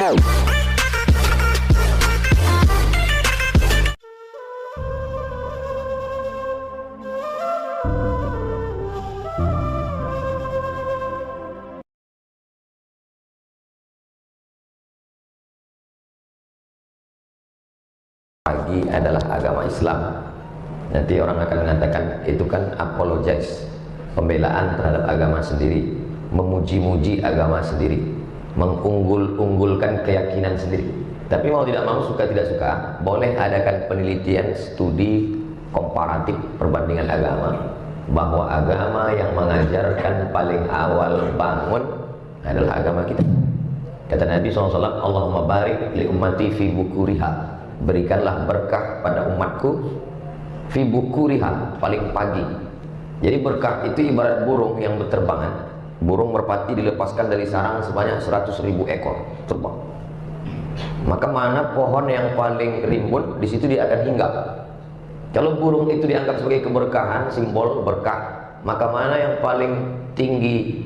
Pagi adalah agama Islam. Nanti orang akan mengatakan itu kan apologize, pembelaan terhadap agama sendiri, memuji-muji agama sendiri, mengunggul-unggulkan keyakinan sendiri. Tapi mau tidak mau, suka tidak suka, boleh adakan penelitian, studi komparatif perbandingan agama, bahwa agama yang mengajarkan paling awal bangun adalah agama kita. Kata Nabi SAW, Allahumma barik li ummati fi bukuriha, berikanlah berkah pada umatku fi bukuriha, paling pagi. Jadi berkah itu ibarat burung yang berterbangan. Burung merpati dilepaskan dari sarang sebanyak 100.000 ekor terbang. Maka mana pohon yang paling rimbun, di situ dia akan hinggap. Kalau burung itu dianggap sebagai keberkahan, simbol berkah, maka mana yang paling tinggi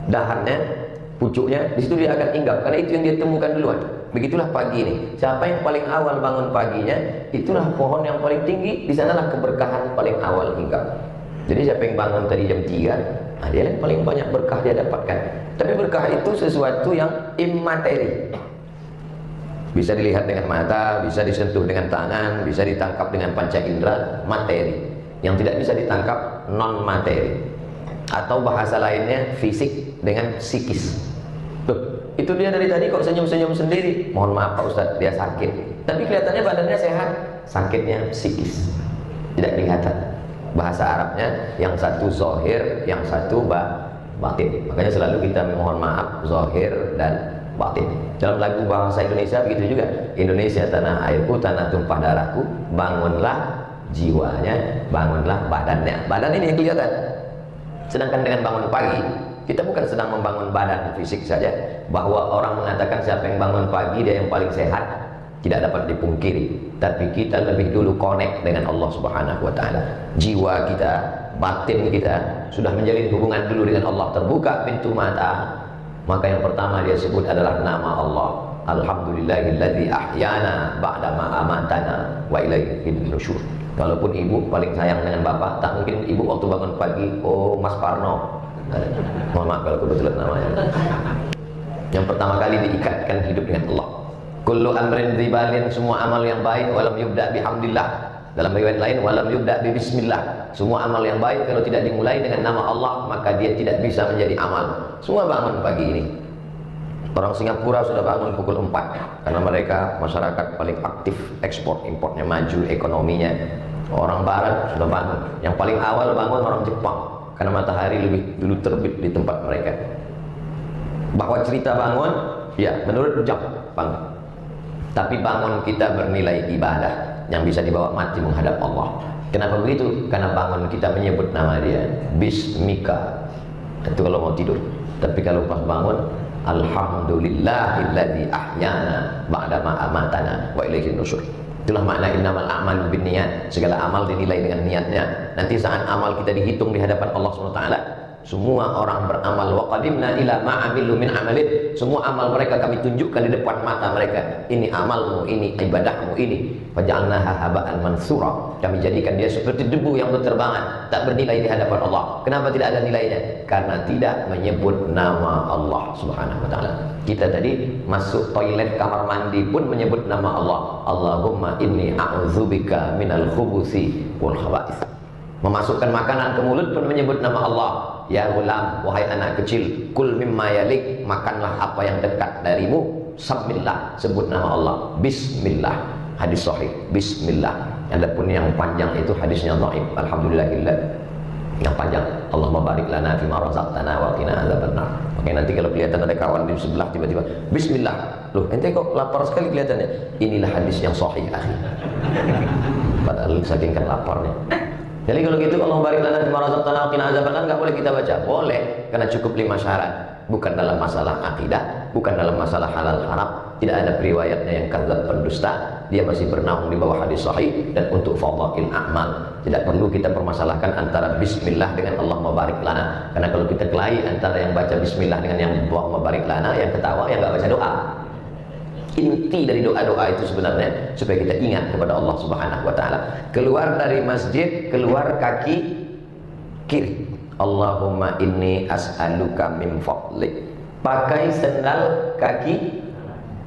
dahannya, pucuknya, di situ dia akan hinggap, karena itu yang dia temukan duluan. Begitulah pagi ini. Siapa yang paling awal bangun paginya, itulah pohon yang paling tinggi, di sanalah keberkahan paling awal hinggap. Jadi siapa yang bangun tadi jam 3, nah dia yang paling banyak berkah dia dapatkan. Tapi berkah itu sesuatu yang immateri. Bisa dilihat dengan mata, bisa disentuh dengan tangan, bisa ditangkap dengan panca indera, materi. Yang tidak bisa ditangkap, non materi. Atau bahasa lainnya, fisik dengan psikis. Tuh, itu dia dari tadi kok senyum-senyum sendiri. Mohon maaf Pak Ustadz, dia sakit. Tapi kelihatannya badannya sehat. Sakitnya psikis, tidak kelihatan. Bahasa Arabnya, yang satu zohir, yang satu batin. Makanya selalu kita mohon maaf, zohir dan batin. Dalam lagu bahasa Indonesia begitu juga. Indonesia tanah airku, tanah tumpah darahku, bangunlah jiwanya, bangunlah badannya. Badan ini yang kelihatan. Sedangkan dengan bangun pagi, kita bukan sedang membangun badan fisik saja. Bahwa orang mengatakan siapa yang bangun pagi dia yang paling sehat, tidak dapat dipungkiri. Tapi kita lebih dulu connect dengan Allah Subhanahu wa Ta'ala. Jiwa kita, batin kita sudah menjalin hubungan dulu dengan Allah. Terbuka pintu mata, maka yang pertama dia sebut adalah nama Allah. Alhamdulillahilladzi ahyana ba'dama amatana wa ilaihi nusyur. Walaupun ibu paling sayang dengan bapak, tak mungkin ibu waktu bangun pagi, oh Mas Parno, mohon maaf kalau kebetulan namanya. Yang pertama kali diikatkan hidup dengan Allah. Kullu amrin dzibalin, semua amal yang baik walam yubda bihamdillah. Dalam riwayat lain, walam yubda bi bismillah. Semua amal yang baik kalau tidak dimulai dengan nama Allah, maka dia tidak bisa menjadi amal. Semua bangun pagi ini. Orang Singapura sudah bangun pukul 4 karena mereka masyarakat paling aktif, ekspor importnya maju, ekonominya. Orang Barat sudah bangun. Yang paling awal bangun orang Jepang karena matahari lebih dulu terbit di tempat mereka. Bahwa cerita bangun, ya menurut jam bangun. Tapi bangun kita bernilai ibadah yang bisa dibawa mati menghadap Allah. Kenapa begitu? Karena bangun kita menyebut nama dia, Bismika. Itu kalau mau tidur. Tapi kalau pas bangun, Alhamdulillahilladzi ahyana ba'dama amatana wa ilaihi nusyur. Itulah makna innamal a'malu binniyat. Segala amal dinilai dengan niatnya. Nanti saat amal kita dihitung di hadapan Allah SWT, semua orang beramal, wa qadimna ila ma'amilu min amalin, semua amal mereka kami tunjukkan di depan mata mereka. Ini amalmu, ini ibadahmu, ini faj'alnaha haba'an mansura. Kami jadikan dia seperti debu yang berterbangan, tak bernilai di hadapan Allah. Kenapa tidak ada nilainya? Karena tidak menyebut nama Allah Subhanahu wa Ta'ala. Kita tadi masuk toilet kamar mandi pun menyebut nama Allah. Allahumma inni a'udzubika minal khubuthi wal khaba'ith. Memasukkan makanan ke mulut pun menyebut nama Allah. Ya gulam, wahai anak kecil, kul mimma yalik, makanlah apa yang dekat darimu. Samillah, sebut nama Allah. Bismillah, hadis sahih. Bismillah. Adapun yang panjang itu hadisnya dhaif. Alhamdulillahillah. Yang panjang, Allahumma barik lana fima razaqtana wa qina adzabannar. Oke, nanti kalau kelihatan ada kawan di sebelah tiba-tiba Bismillah. Loh, ente kok lapar sekali kelihatannya. Inilah hadis yang sahih, akhi. Padahal saking kan laparnya. Jadi kalau gitu Allah barik lana fima razaqtana wa qina adzabannar enggak boleh kita baca. Boleh, karena cukup 5 syarat. Bukan dalam masalah akidah, bukan dalam masalah halal haram, tidak ada periwayatnya yang kadzab pendusta. Dia masih bernaung di bawah hadis sahih. Dan untuk fadhail a'mal tidak perlu kita permasalahkan antara bismillah dengan Allahumma barik lana. Karena kalau kita kelahi antara yang baca bismillah dengan yang Allahumma barik lana, yang ketawa yang enggak baca doa. inti dari doa-doa itu sebenarnya supaya kita ingat kepada Allah Subhanahu wa taala. Keluar dari masjid, keluar kaki kiri. Allahumma inni as'aluka min fadlik. Pakai sendal kaki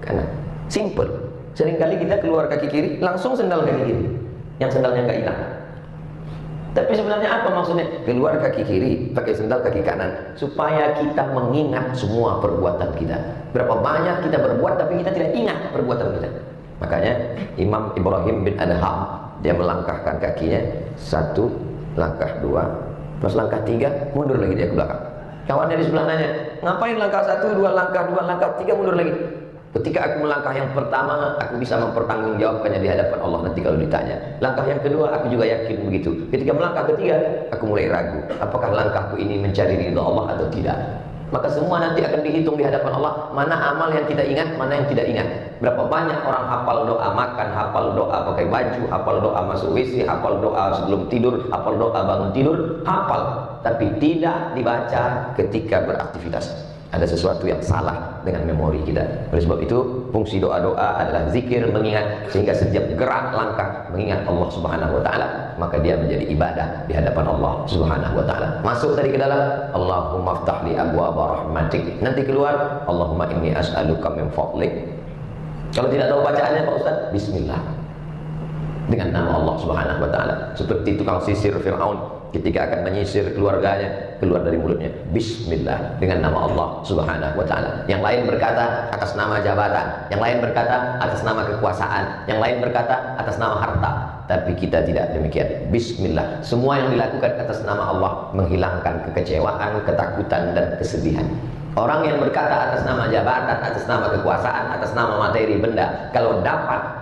kanan. Simple. Seringkali kita keluar kaki kiri, langsung sendal kaki kiri. Yang sendalnya nggak hilang. Tapi sebenarnya apa maksudnya? Keluar kaki kiri, pakai sendal kaki kanan, supaya kita mengingat semua perbuatan kita. Berapa banyak kita berbuat, tapi kita tidak ingat perbuatan kita. Makanya Imam Ibrahim bin Adham, dia melangkahkan kakinya, 1, langkah 2, pas langkah 3, mundur lagi dia ke belakang. Kawannya di sebelah nanya, ngapain langkah 1, 2, langkah 2, langkah 3, mundur lagi? Ketika aku melangkah yang pertama, aku bisa mempertanggungjawabkannya di hadapan Allah nanti kalau ditanya. Langkah yang kedua, aku juga yakin begitu. Ketika melangkah ketiga, aku mulai ragu, apakah langkahku ini mencari ridha Allah atau tidak. Maka semua nanti akan dihitung di hadapan Allah, mana amal yang kita ingat, mana yang tidak ingat. Berapa banyak orang hafal doa makan, hafal doa pakai baju, hafal doa masuk WC, hafal doa sebelum tidur, hafal doa bangun tidur, hafal, tapi tidak dibaca ketika beraktivitas. Ada sesuatu yang salah dengan memori kita. Oleh sebab itu, fungsi doa-doa adalah zikir, mengingat, sehingga setiap gerak langkah mengingat Allah Subhanahu wa taala, maka dia menjadi ibadah di hadapan Allah Subhanahu wa taala. Masuk tadi ke dalam, Allahumma ftah li abwaaba rahmatik. Nanti keluar, Allahumma inni as'aluka min fadlik. Kalau tidak tahu bacaannya Pak Ustaz, bismillah. Dengan nama Allah Subhanahu wa taala. Seperti tukang sisir Firaun ketika akan menyisir keluarganya, keluar dari mulutnya bismillah dengan nama Allah Subhanahu wa taala. Yang lain berkata atas nama jabatan, yang lain berkata atas nama kekuasaan, yang lain berkata atas nama harta. Tapi kita tidak demikian. Bismillah. Semua yang dilakukan atas nama Allah menghilangkan kekecewaan, ketakutan dan kesedihan. Orang yang berkata atas nama jabatan, atas nama kekuasaan, atas nama materi benda, kalau dapat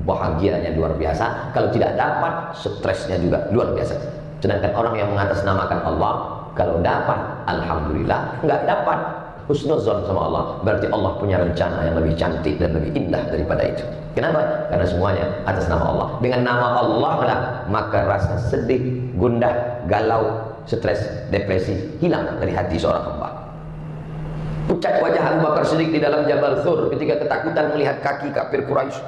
bahagianya luar biasa, kalau tidak dapat stresnya juga luar biasa. Sedangkan orang yang mengatasnamakan Allah, kalau dapat alhamdulillah, nggak dapat husnuzon sama Allah, berarti Allah punya rencana yang lebih cantik dan lebih indah daripada itu. Kenapa? Karena semuanya atas nama Allah. Dengan nama Allah lah maka rasa sedih, gundah, galau, stres, depresi hilang dari hati seorang hamba. Pucat wajah Abu Bakar Siddiq di dalam Jabal Thur ketika ketakutan melihat kaki kafir Quraisy.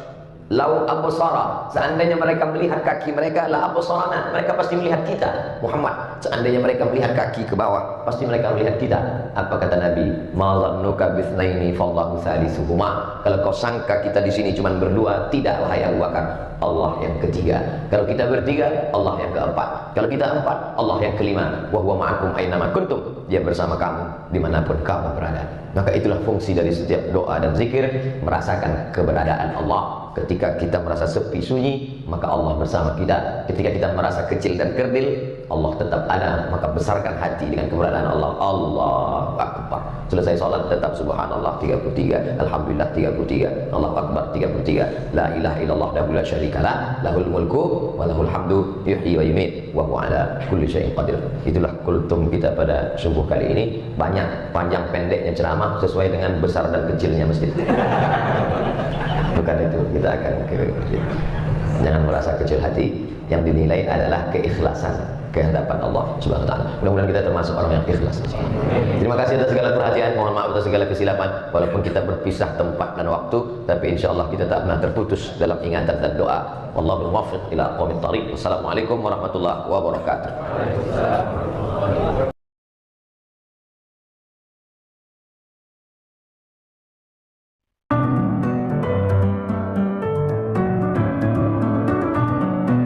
Lau absara, seandainya mereka melihat kaki mereka, la absarana, mereka pasti melihat kita Muhammad. Seandainya mereka melihat kaki ke bawah, pasti mereka melihat kita. Apa kata Nabi? Ma dhannuka bitsnaini fallahu salisuhuma. Kalau kau sangka kita di sini cuma berdua, tidak wahai Abu Bakar, Allah yang ketiga. Kalau kita bertiga, Allah yang keempat. Kalau kita empat, Allah yang kelima. Wa huwa ma'akum ainama kuntum. Dia bersama kamu dimanapun kamu berada. Maka itulah fungsi dari setiap doa dan zikir, merasakan keberadaan Allah. Ketika kita merasa sepi sunyi, maka Allah bersama kita. Ketika kita merasa kecil dan kerdil, Allah tetap ada. Maka besarkan hati dengan keberadaan Allah. Allahu Akbar. Selesai sholat tetap subhanallah 33, alhamdulillah 33, Allahu Akbar 33, la ilaha illallah la syarikalah, lahul mulku wa lahul hamdu yuhyi wa yumiit wa huwa ala kulli syai'in qadir. Itulah kultum kita pada subuh kali ini. Banyak panjang pendeknya ceramah sesuai dengan besar dan kecilnya masjid. Bukan itu, kita akan ke masjid. Jangan merasa kecil hati. Yang dinilai adalah keikhlasan kehadapan Allah Subhanahu wa taala. Mudah-mudahan kita termasuk orang yang ikhlas. Terima kasih atas segala perhatian, mohon maaf atas segala kesilapan. Walaupun kita berpisah tempat dan waktu, tapi insyaallah kita tak pernah terputus dalam ingatan dan doa. Wallahul muwaffiq ila aqwamit thariq. Wassalamualaikum warahmatullahi wabarakatuh.